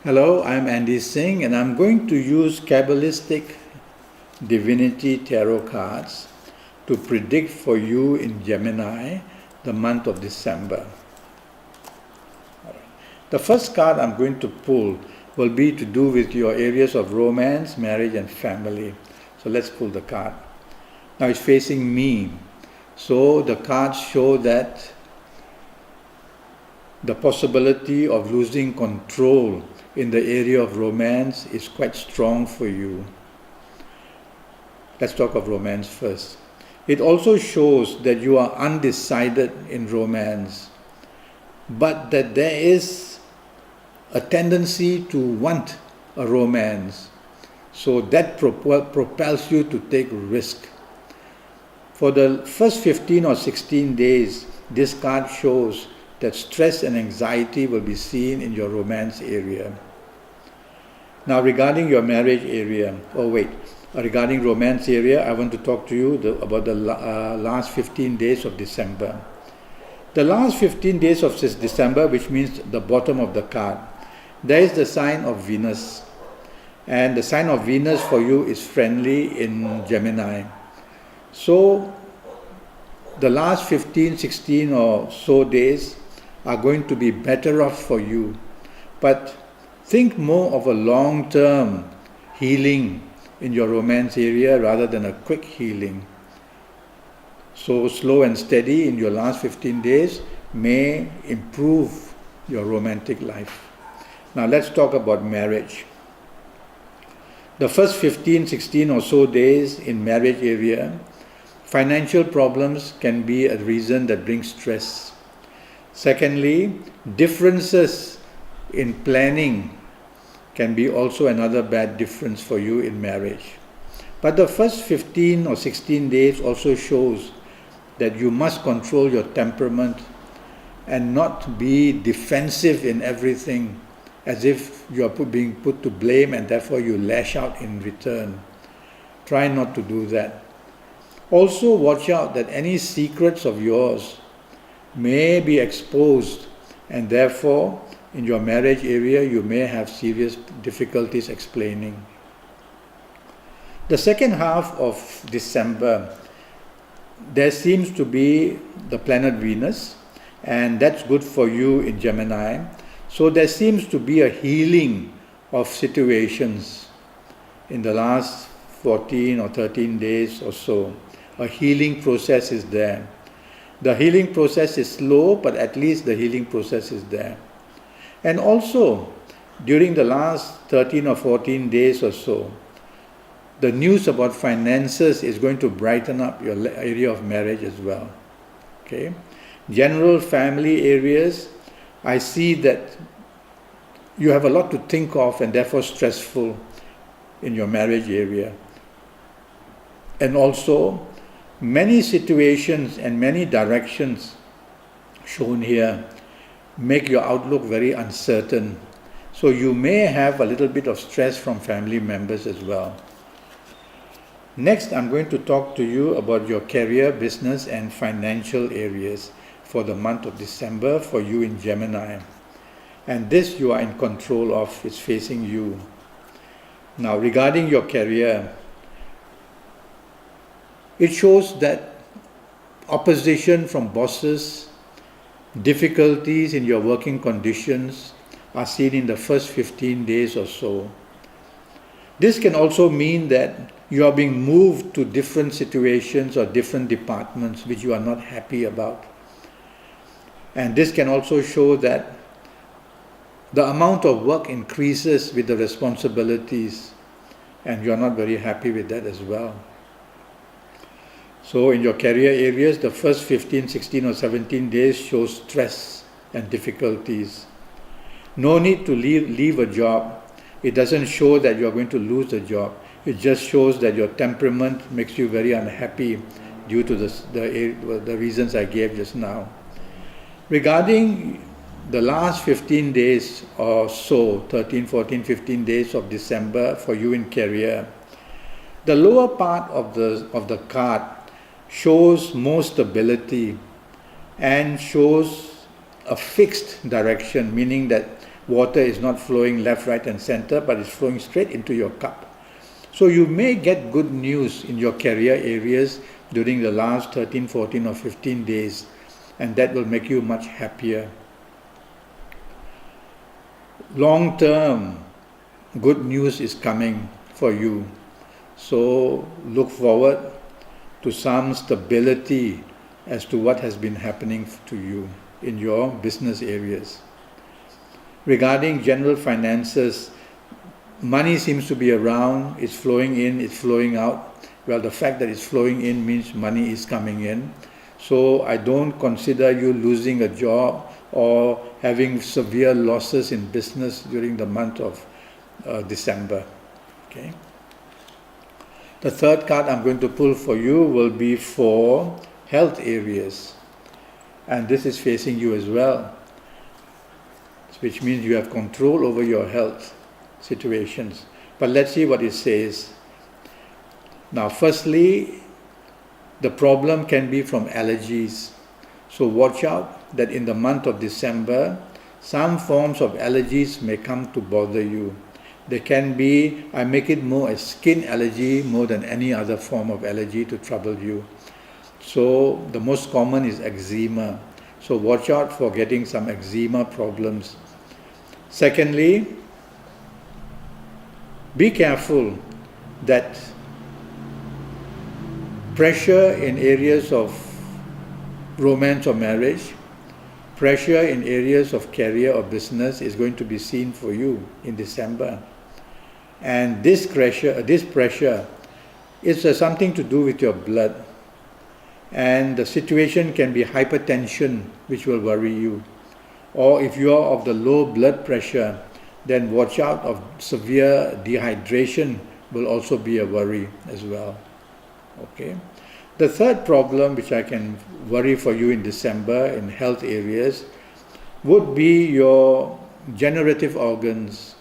Hello, I'm Andi Singh and I'm going to use Kabbalistic Divinity Tarot cards to predict for you in Gemini the month of December. The first card I'm going to pull will be to do with your areas of romance, marriage and family. So let's pull the card. Now it's facing me. So the cards show that the possibility of losing control in the area of romance is quite strong for you. Let's talk of romance first. It also shows that you are undecided in romance, but that there is a tendency to want a romance. So that propels you to take risk. For the first 15 or 16 days, this card shows that stress and anxiety will be seen in your romance area. Now regarding your marriage area, regarding romance area, I want to talk to you about the last 15 days of December. The last 15 days of December, which means the bottom of the card, there is the sign of Venus. And the sign of Venus for you is friendly in Gemini. So the last 15, 16 or so days are going to be better off for you. But think more of a long-term healing in your romance area rather than a quick healing. So slow and steady in your last 15 days may improve your romantic life. Now let's talk about marriage. The first 15, 16 or so days in marriage area, financial problems can be a reason that brings stress. Secondly, differences in planning can be also another bad difference for you in marriage. But the first 15 or 16 days also shows that you must control your temperament and not be defensive in everything, as if you are being put to blame and therefore you lash out in return. Try not to do that. Also watch out that any secrets of yours may be exposed, and therefore in your marriage area you may have serious difficulties explaining. The second half of December, there seems to be the planet Venus, and that's good for you in Gemini. So there seems to be a healing of situations in the last 14 or 13 days or so. A healing process is there. The healing process is slow, but at least the healing process is there. And also, during the last 13 or 14 days or so, the news about finances is going to brighten up your area of marriage as well. Okay? General family areas, I see that you have a lot to think of and therefore stressful in your marriage area. And also, many situations and many directions shown here make your outlook very uncertain. So you may have a little bit of stress from family members as well. Next, I'm going to talk to you about your career, business and financial areas for the month of December for you in Gemini. And this you are in control of, it's facing you. Now regarding your career, it shows that opposition from bosses, difficulties in your working conditions are seen in the first 15 days or so. This can also mean that you are being moved to different situations or different departments which you are not happy about. And this can also show that the amount of work increases with the responsibilities, and you are not very happy with that as well. So in your career areas, the first 15, 16 or 17 days show stress and difficulties. No need to leave a job. It doesn't show that you are going to lose a job. It just shows that your temperament makes you very unhappy due to the reasons I gave just now. Regarding the last 15 days or so, 13, 14, 15 days of December for you in career, the lower part of the card shows more stability and shows a fixed direction, meaning that water is not flowing left, right and center, but it's flowing straight into your cup. So you may get good news in your career areas during the last 13, 14 or 15 days, and that will make you much happier. Long term, good news is coming for you. So look forward to some stability as to what has been happening to you in your business areas. Regarding general finances, money seems to be around, it's flowing in, it's flowing out. Well, the fact that it's flowing in means money is coming in. So I don't consider you losing a job or having severe losses in business during the month of December. Okay. The third card I'm going to pull for you will be for health areas. And this is facing you as well, which means you have control over your health situations. But let's see what it says. Now, firstly, the problem can be from allergies. So watch out that in the month of December, some forms of allergies may come to bother you. They can be, I make it more a skin allergy more than any other form of allergy to trouble you. So the most common is eczema. So watch out for getting some eczema problems. Secondly, be careful that pressure in areas of romance or marriage, pressure in areas of career or business is going to be seen for you in December. And this pressure is something to do with your blood. And the situation can be hypertension, which will worry you. Or if you are of the low blood pressure, then watch out of severe dehydration will also be a worry as well. Okay. The third problem which I can worry for you in December in health areas would be your generative organs.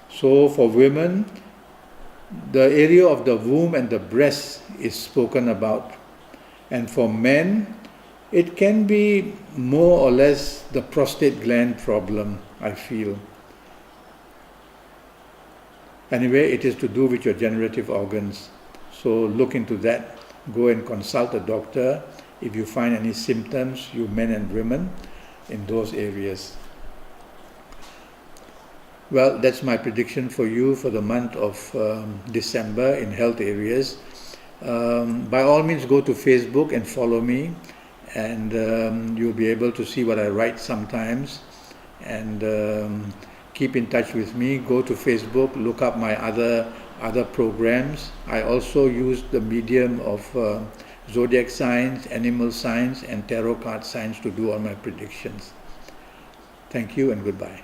So for women, the area of the womb and the breast is spoken about. And for men, it can be more or less the prostate gland problem, I feel. Anyway, it is to do with your generative organs. So look into that. Go and consult a doctor if you find any symptoms, you men and women, in those areas. Well, that's my prediction for you for the month of December in health areas. By all means, go to Facebook and follow me, and you'll be able to see what I write sometimes. And keep in touch with me. Go to Facebook, look up my other programs. I also use the medium of Zodiac signs, animal signs, and tarot card signs to do all my predictions. Thank you and goodbye.